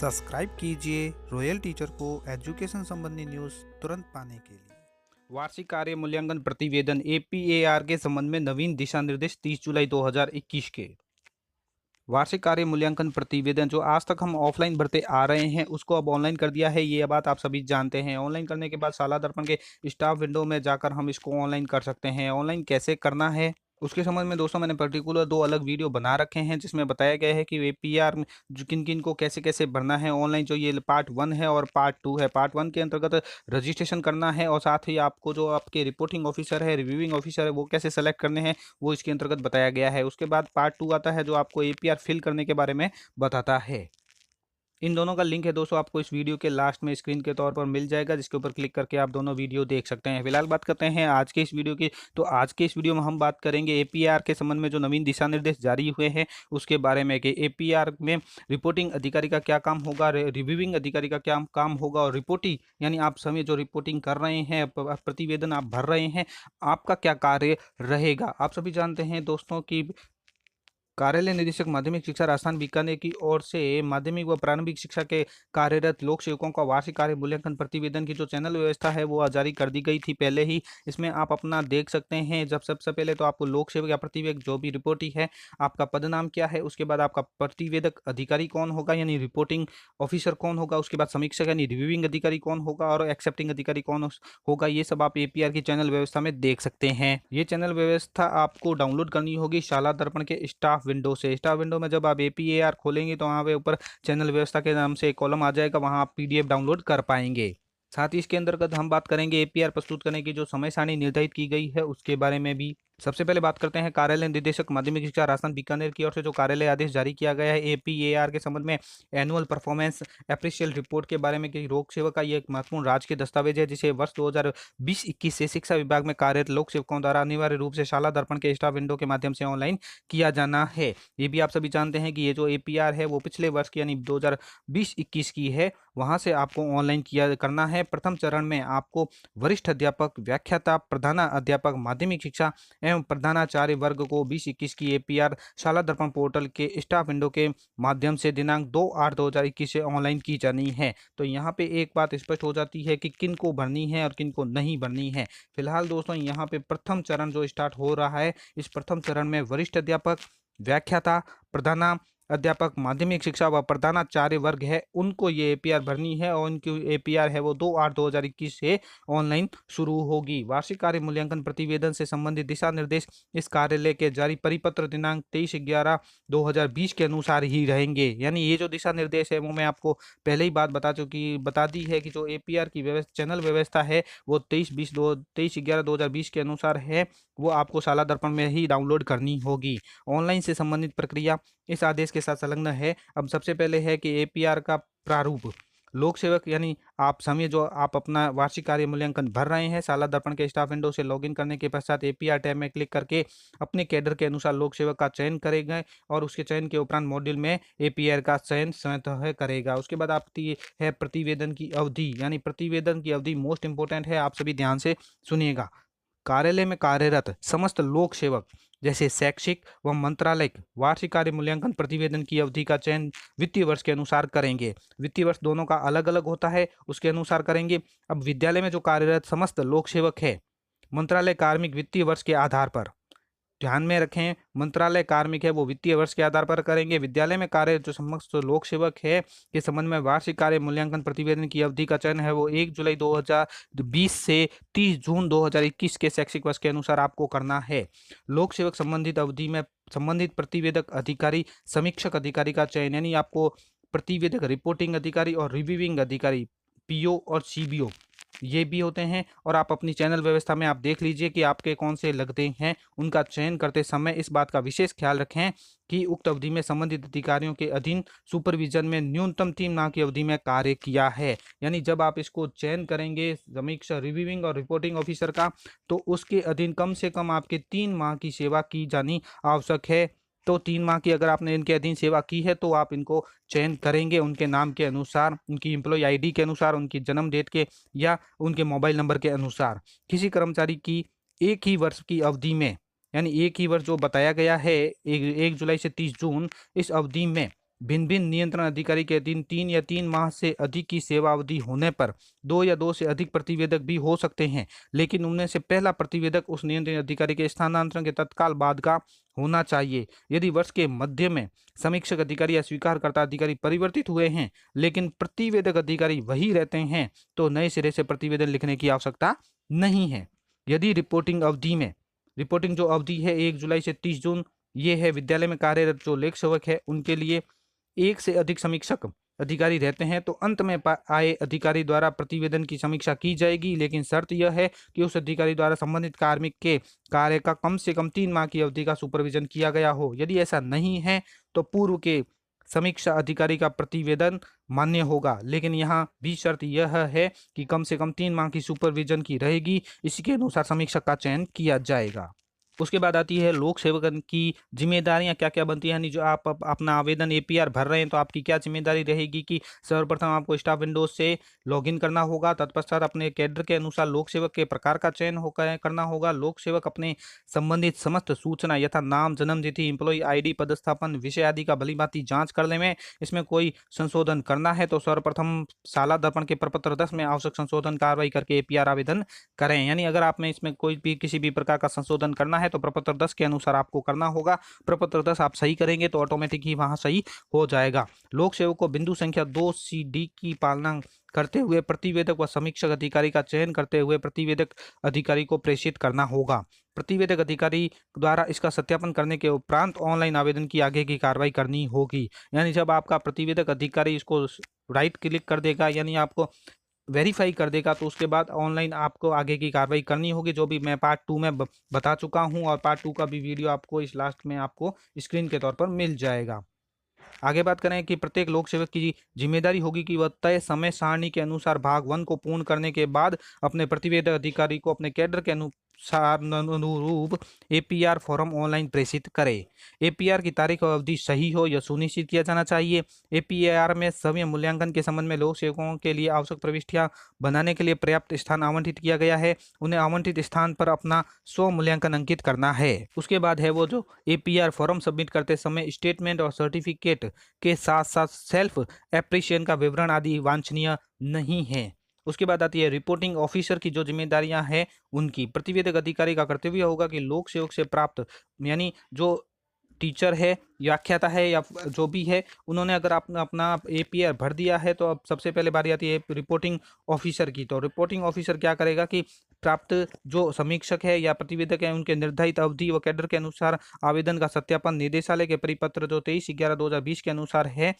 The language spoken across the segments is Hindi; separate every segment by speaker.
Speaker 1: सब्सक्राइब कीजिए रॉयल टीचर को एजुकेशन संबंधी न्यूज़ तुरंत पाने के लिए।
Speaker 2: वार्षिक कार्य मूल्यांकन प्रतिवेदन एपीएआर के संबंध में नवीन दिशा निर्देश 30 जुलाई 2021 के वार्षिक कार्य मूल्यांकन प्रतिवेदन जो आज तक हम ऑफलाइन भरते आ रहे हैं उसको अब ऑनलाइन कर दिया है। ये बात आप सभी जानते हैं। ऑनलाइन करने के बाद शाला दर्पण के स्टाफ विंडो में जाकर हम इसको ऑनलाइन कर सकते हैं। ऑनलाइन कैसे करना है उसके संबंध में दोस्तों मैंने पर्टिकुलर 2 अलग वीडियो बना रखे हैं जिसमें बताया गया है कि एपीआर में जो किन-किन को कैसे-कैसे भरना है ऑनलाइन। जो ये पार्ट 1 है और पार्ट 2 है। पार्ट 1 के अंतर्गत रजिस्ट्रेशन करना है और साथ ही आपको जो आपके रिपोर्टिंग ऑफिसर है, रिव्यूइंग ऑफिसर है, वो कैसे सेलेक्ट करने हैं वो इसके अंतर्गत बताया गया है। उसके बाद पार्ट 2 आता है जो आपको एपीआर फिल करने के बारे में बताता है। इन दोनों का लिंक है दोस्तों आपको इस वीडियो के लास्ट में स्क्रीन के तौर पर मिल जाएगा, जिसके ऊपर क्लिक करके आप दोनों वीडियो देख सकते हैं। फिलहाल बात करते हैं आज के इस वीडियो की। तो आज के इस वीडियो में हम बात करेंगे एपीआर के संबंध में जो नवीन दिशा निर्देश जारी हुए हैं उसके बारे में कि एपीआर में रिपोर्टिंग अधिकारी का क्या काम होगा, रिव्यूइंग अधिकारी का क्या काम होगा और रिपोर्टिंग यानी आप समय जो रिपोर्टिंग कर रहे हैं, प्रतिवेदन आप भर रहे हैं, आपका क्या कार्य रहेगा। आप सभी जानते हैं दोस्तों की कार्यालय निदेशक माध्यमिक शिक्षा राजस्थान बीकानेर की ओर से माध्यमिक व प्रारंभिक शिक्षा के कार्यरत लोक सेवकों का वार्षिक कार्य मूल्यांकन प्रतिवेदन की जो चैनल व्यवस्था है वो जारी कर दी गई थी पहले ही। इसमें आप अपना देख सकते हैं। जब सबसे पहले तो आपको लोक सेवक या प्रतिवेदक जो भी रिपोर्टी है, आपका पद नाम क्या है, उसके बाद आपका प्रतिवेदक अधिकारी कौन होगा यानी रिपोर्टिंग ऑफिसर कौन होगा, उसके बाद समीक्षक यानी रिव्यूइंग अधिकारी कौन होगा और एक्सेप्टिंग अधिकारी कौन होगा, ये सब आप एपीआर की चैनल व्यवस्था में देख सकते हैं। ये चैनल व्यवस्था आपको डाउनलोड करनी होगी शाला दर्पण के स्टाफ विंडो से। स्टाफ विंडो में जब आप एपीएआर खोलेंगे तो वहाँ पे ऊपर चैनल व्यवस्था के नाम से एक कॉलम आ जाएगा, वहाँ आप पीडीएफ डाउनलोड कर पाएंगे। साथ ही इसके अंतर्गत हम बात करेंगे एपीआर प्रस्तुत करने की जो समय सारणी निर्धारित की गई है उसके बारे में भी। सबसे पहले बात करते हैं कार्यालय निदेशक माध्यमिक शिक्षा राजस्थान बीकानेर की ओर से जो कार्यालय आदेश जारी किया गया है एपीएआर के संबंध में एनुअल परफॉर्मेंस एप्रिशियल रिपोर्ट के बारे में कि लोक सेवक का ये एक महत्वपूर्ण राज्य के दस्तावेज है जिसे वर्ष 2020-21 से शिक्षा विभाग में कार्यरत लोक सेवकों द्वारा अनिवार्य रूप से शाला दर्पण के स्टाफ विंडो के माध्यम से ऑनलाइन किया जाना है। ये भी आप सभी जानते हैं कि ये जो एपीआर है वो पिछले वर्ष की यानी 2020-21 की है, वहां से आपको ऑनलाइन किया करना है। प्रथम चरण में आपको वरिष्ठ अध्यापक, व्याख्याता, प्रधान अध्यापक माध्यमिक शिक्षा एवं प्रधानाचार्य वर्ग को 2021 की एपीआर शाला दर्पण पोर्टल के स्टाफ विंडो के माध्यम से दिनांक 2/8/2021 से ऑनलाइन की जानी है। तो यहाँ पे एक बात स्पष्ट हो जाती है कि किन को भरनी है और किन को नहीं भरनी है। फिलहाल दोस्तों यहाँ पे प्रथम चरण जो स्टार्ट हो रहा है, इस प्रथम चरण में वरिष्ठ अध्यापक, व्याख्याता, प्रधान अध्यापक माध्यमिक शिक्षा व प्रधानाचार्य वर्ग है उनको ये एपीआर भरनी है और उनकी एपीआर है वो 2/8/2021 से ऑनलाइन शुरू होगी। वार्षिक कार्य मूल्यांकन प्रतिवेदन से संबंधित दिशा निर्देश इस कार्यालय के जारी परिपत्र दिनांक 23/11/2020 के अनुसार ही रहेंगे। यानी ये जो दिशा निर्देश है वो मैं आपको पहले ही बता दी है कि जो एपीआर की चैनल व्यवस्था है वो 23/11/2020 के अनुसार है, वो आपको शाला दर्पण में ही डाउनलोड करनी होगी। ऑनलाइन से संबंधित प्रक्रिया इस आदेश के साथ संलग्न है। अब सबसे पहले है कि एपीआर का प्रारूप लोक सेवक यानी आप समय जो आप अपना वार्षिक कार्य मूल्यांकन भर रहे हैं, शाला दर्पण के स्टाफ विंडो से लॉगिन करने के पश्चात एपीआर टैब में क्लिक करके अपने कैडर के अनुसार लोक सेवक का चयन करेंगे और उसके चयन के उपरांत मॉड्यूल में एपीआर का चयन स्वतः करेगा। उसके बाद आपकी है प्रतिवेदन की अवधि, यानी प्रतिवेदन की अवधि मोस्ट इंपोर्टेंट है, आप सभी ध्यान से सुनिएगा। कार्यालय में कार्यरत समस्त लोक सेवक जैसे शैक्षिक व मंत्रालय वार्षिक कार्य मूल्यांकन प्रतिवेदन की अवधि का चयन वित्तीय वर्ष के अनुसार करेंगे। वित्तीय वर्ष दोनों का अलग अलग होता है, उसके अनुसार करेंगे। अब विद्यालय में जो कार्यरत समस्त लोक सेवक है मंत्रालय कार्मिक वित्तीय वर्ष के आधार पर, ध्यान में रखें, मंत्रालय कार्मिक है वो वित्तीय वर्ष के आधार पर करेंगे। विद्यालय में कार्य जो समस्त लोक सेवक है के संबंध में वार्षिक कार्य मूल्यांकन प्रतिवेदन की अवधि का चयन है वो 1 जुलाई 2020 से 30 जून 2021 के शैक्षिक वर्ष के अनुसार आपको करना है। लोक सेवक संबंधित अवधि में संबंधित प्रतिवेदक अधिकारी, समीक्षक अधिकारी का चयन, यानी आपको प्रतिवेदक, रिपोर्टिंग अधिकारी और रिव्यूइंग अधिकारी पीओ और सीबीओ ये भी होते हैं। और आप अपनी चैनल व्यवस्था में आप देख लीजिए कि आपके कौन से लगते हैं। उनका चयन करते समय इस बात का विशेष ख्याल रखें कि उक्त अवधि में संबंधित अधिकारियों के अधीन सुपरविजन में न्यूनतम 3 माह की अवधि में कार्य किया है। यानी जब आप इसको चयन करेंगे समीक्षा, रिव्यूइंग और रिपोर्टिंग ऑफिसर का, तो उसके अधीन कम से कम आपके 3 माह की सेवा की जानी आवश्यक है। तो 3 माह की अगर आपने इनके अधीन सेवा की है तो आप इनको चयन करेंगे उनके नाम के अनुसार, उनकी एम्प्लॉय आईडी के अनुसार, उनकी जन्म डेट के या उनके मोबाइल नंबर के अनुसार। किसी कर्मचारी की एक ही वर्ष की अवधि में, यानी एक ही वर्ष जो बताया गया है 1 जुलाई से 30 जून, इस अवधि में भिन्न भिन्न नियंत्रण अधिकारी के अधीन 3 या 3 माह से अधिक की सेवा अवधि होने पर 2 या 2 से अधिक प्रतिवेदक भी हो सकते हैं, लेकिन उनमें से पहला प्रतिवेदक उस नियंत्रण अधिकारी के स्थानांतरण के तत्काल बाद का होना चाहिए। यदि वर्ष के मध्य में समीक्षक अधिकारी या स्वीकारकर्ता अधिकारी परिवर्तित हुए हैं लेकिन प्रतिवेदक अधिकारी वही रहते हैं तो नए सिरे से प्रतिवेदन लिखने की आवश्यकता नहीं है। यदि रिपोर्टिंग जो अवधि है 1 जुलाई से 30 जून, ये है विद्यालय में कार्यरत जो लेख सेवक है उनके लिए एक से अधिक समीक्षक अधिकारी रहते हैं तो अंत में आए अधिकारी द्वारा प्रतिवेदन की समीक्षा की जाएगी, लेकिन शर्त यह है कि उस अधिकारी द्वारा संबंधित कार्मिक के कार्य का कम से कम 3 माह की अवधि का सुपरविजन किया गया हो। यदि ऐसा नहीं है तो पूर्व के समीक्षा अधिकारी का प्रतिवेदन मान्य होगा, लेकिन यहाँ भी शर्त यह है कि कम से कम 3 माह की सुपरविजन की रहेगी। इसी के अनुसार समीक्षक का चयन किया जाएगा। उसके बाद आती है लोक सेवक की जिम्मेदारियां क्या क्या बनती है, यानी जो आप अपना आवेदन एपीआर भर रहे हैं तो आपकी क्या जिम्मेदारी रहेगी कि सर्वप्रथम आपको स्टाफ विंडोज से लॉगिन करना होगा। तत्पश्चात अपने कैडर के अनुसार लोक सेवक के प्रकार का चयन करना होगा। लोक सेवक अपने संबंधित समस्त सूचना यथा नाम, जन्म तिथि, एम्प्लॉय आईडी, पदस्थापन, विषय आदि का भलीभांति जांच कर ले में इसमें कोई संशोधन करना है तो सर्वप्रथम शाला दर्पण के प्रपत्र 10 में आवश्यक संशोधन कार्रवाई करके एपीआर आवेदन करें। यानी अगर आप में इसमें कोई भी किसी भी प्रकार का संशोधन करना है तो प्रपत्र 10 के अनुसार आपको करना होगा। प्रपत्र 10 आप सही करेंगे तो ऑटोमेटिक ही वहां सही हो जाएगा। लोक सेवक को बिंदु संख्या 2C-D की पालना करते हुए प्रतिवेदक व समीक्षक अधिकारी का चयन करते हुए प्रतिवेदक अधिकारी को प्रेषित करना होगा। प्रतिवेदक अधिकारी द्वारा इसका सत्यापन करने के उपरांत ऑनलाइन आवेदन की आगे की कार्रवाई करनी होगी। यानी जब आपका प्रतिवेदक अधिकारी इसको राइट क्लिक कर देगा यानी आपको वेरीफाई कर देगा तो उसके बाद ऑनलाइन आपको आगे की कार्रवाई करनी होगी, जो भी मैं पार्ट 2 में बता चुका हूं और पार्ट 2 का भी वीडियो आपको इस लास्ट में आपको स्क्रीन के तौर पर मिल जाएगा। आगे बात करें कि प्रत्येक लोक सेवक की जिम्मेदारी होगी कि वह तय समय सारणी के अनुसार भाग 1 को पूर्ण करने के बाद अपने प्रतिवेदक अधिकारी को अपने कैडर के अनुरूप एपीआर फॉर्म ऑनलाइन प्रेषित करे। एपीआर की तारीख और अवधि सही हो यह सुनिश्चित किया जाना चाहिए। एपीआर में समय मूल्यांकन के संबंध में लोक सेवकों के लिए आवश्यक प्रविष्टियां बनाने के लिए पर्याप्त स्थान आवंटित किया गया है। उन्हें आवंटित स्थान पर अपना स्व मूल्यांकन अंकित करना है। उसके बाद है वो जो एपीआर फॉर्म सबमिट करते समय स्टेटमेंट और सर्टिफिकेट के साथ साथ सेल्फ एप्रिसिएशन का विवरण आदि वांछनीय नहीं है। उसके बाद आती है रिपोर्टिंग ऑफिसर की जो जिम्मेदारियां हैं उनकी। प्रतिवेदक अधिकारी का कर्तव्य होगा कि लोक सेवक से प्राप्त यानी जो टीचर है, व्याख्याता है या जो भी है उन्होंने अगर अपना एपीआर भर दिया है तो अब सबसे पहले बारी आती है रिपोर्टिंग ऑफिसर की। तो रिपोर्टिंग ऑफिसर क्या करेगा कि प्राप्त जो समीक्षक है या प्रतिवेदक है उनके निर्धारित अवधि व कैडर के अनुसार आवेदन का सत्यापन निदेशालय के परिपत्र जो 23/11/2020 के अनुसार है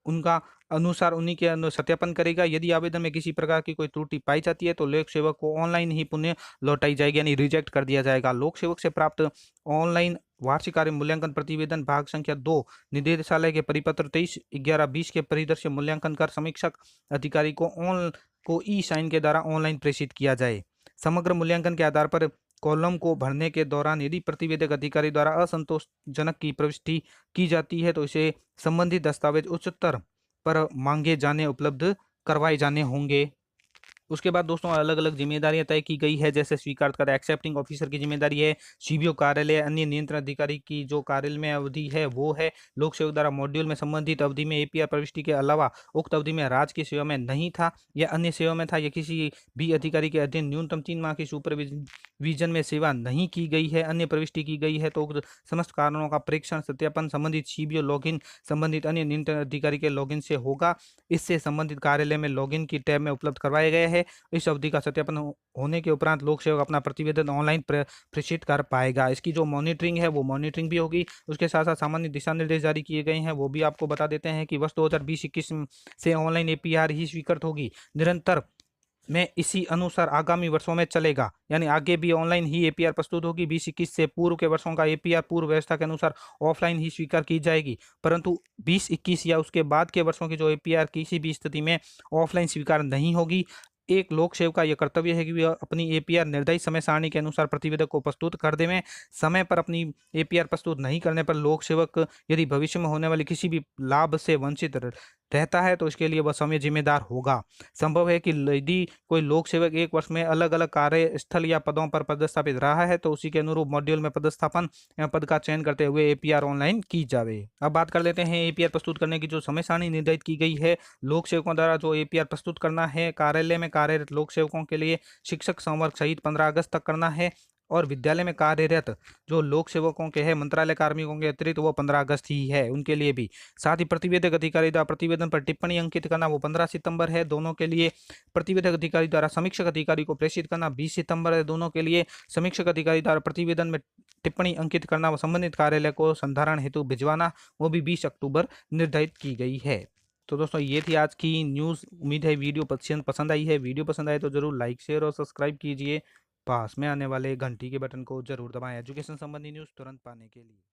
Speaker 2: उनका अनुसार उन्हीं के सत्यापन करेगा। यदि आवेदन में किसी प्रकार की कोई त्रुटि पाई जाती है तो लोक सेवक को ऑनलाइन ही पुनः लौटाई जाएगी यानी रिजेक्ट कर दिया जाएगा। लोक सेवक से प्राप्त ऑनलाइन वार्षिक कार्य मूल्यांकन प्रतिवेदन भाग संख्या 2 निदेशालय के परिपत्र 23/11/20 के परिदृश्य मूल्यांकन कर समीक्षक अधिकारी को ई साइन के द्वारा ऑनलाइन प्रेषित किया जाए। समग्र मूल्यांकन के आधार पर कॉलम को भरने के दौरान यदि प्रतिवेदक अधिकारी द्वारा असंतोषजनक की प्रविष्टि की जाती है तो इसे संबंधित दस्तावेज उच्चतर पर मांगे जाने उपलब्ध करवाए जाने होंगे। उसके बाद दोस्तों अलग अलग जिम्मेदारियां तय की गई है, जैसे स्वीकारकर्ता एक्सेप्टिंग ऑफिसर की जिम्मेदारी है, सीबीओ कार्यालय अन्य नियंत्रण अधिकारी की जो कार्यालय में अवधि है वो है। लोक सेवक द्वारा मॉड्यूल में संबंधित अवधि में एपीआर प्रविष्टि के अलावा उक्त अवधि में राजकीय सेवा में नहीं था या अन्य सेवा में था या किसी भी अधिकारी के अधीन न्यूनतम 3 माह की सुपरविजन में सेवा नहीं की गई है, अन्य प्रविष्टि की गई है तो उक्त समस्त कारणों का परीक्षण सत्यापन संबंधित सीबीओ लॉगिन संबंधित अन्य नियंत्रण अधिकारी के लॉगिन से होगा। इससे संबंधित कार्यालय में लॉगिन की टैब में उपलब्ध करवाए गए हैं। इस अवधि का सत्यापन होने के उपरांत लोक सेवक अपना प्रतिवेदन ऑनलाइन प्रेषित कर पाएगा। इसकी जो मॉनिटरिंग है वो मॉनिटरिंग भी होगी। उसके साथ साथ सामान्य दिशा निर्देश जारी किए गए हैं वो भी आपको बता देते हैं कि वर्ष 2020-21 से ऑनलाइन एपीआर ही स्वीकृत होगी। निरंतर में इसी अनुसार आगामी वर्षों में चलेगा, यानी आगे भी ऑनलाइन ही एपीआर प्रस्तुत होगी। 2021 से पूर्व के वर्षों का एपीआर पूर्व व्यवस्था के अनुसार ऑफलाइन ही स्वीकार की जाएगी, परंतु 2021 या उसके बाद के वर्षों की जो एपीआर किसी भी स्थिति में ऑफलाइन स्वीकार नहीं होगी। एक लोक सेवक का यह कर्तव्य है कि वह अपनी एपीआर निर्धारित समय सारणी के अनुसार प्रतिवेदक को प्रस्तुत कर देवें। समय पर अपनी एपीआर प्रस्तुत नहीं करने पर लोक सेवक यदि भविष्य में होने वाली किसी भी लाभ से वंचित रहता है तो इसके लिए वह समय जिम्मेदार होगा। संभव है कि यदि कोई लोक सेवक एक वर्ष में अलग अलग कार्य स्थल या पदों पर पदस्थापित रहा है तो उसी के अनुरूप मॉड्यूल में पदस्थापन या पद का चयन करते हुए एपीआर ऑनलाइन की जावे। अब बात कर लेते हैं एपीआर प्रस्तुत करने की जो समय सारणी निर्धारित की गई है लोक सेवकों द्वारा जो एपीआर प्रस्तुत करना है कार्यालय में कार्यरत लोक सेवकों के लिए शिक्षक संवर्ग सहित 15 अगस्त तक करना है और विद्यालय में कार्यरत जो लोक सेवकों के हैं मंत्रालय कार्मिकों के अतिरिक्त वो 15 अगस्त ही है उनके लिए भी। साथ ही प्रतिवेदक अधिकारी द्वारा प्रतिवेदन पर टिप्पणी अंकित करना वो 15 सितंबर है दोनों के लिए। प्रतिवेदक अधिकारी द्वारा समीक्षक अधिकारी को प्रेषित करना 20 सितंबर है दोनों के लिए। समीक्षक अधिकारी द्वारा प्रतिवेदन में टिप्पणी अंकित करना व संबंधित कार्यालय को संधारण हेतु भिजवाना वो भी 20 अक्टूबर निर्धारित की गई है। तो दोस्तों ये थी आज की न्यूज़। उम्मीद है वीडियो पसंद आई है। वीडियो पसंद आए तो जरूर लाइक शेयर और सब्सक्राइब कीजिए। पास में आने वाले घंटी के बटन को जरूर दबाएं एजुकेशन संबंधी न्यूज़ तुरंत पाने के लिए।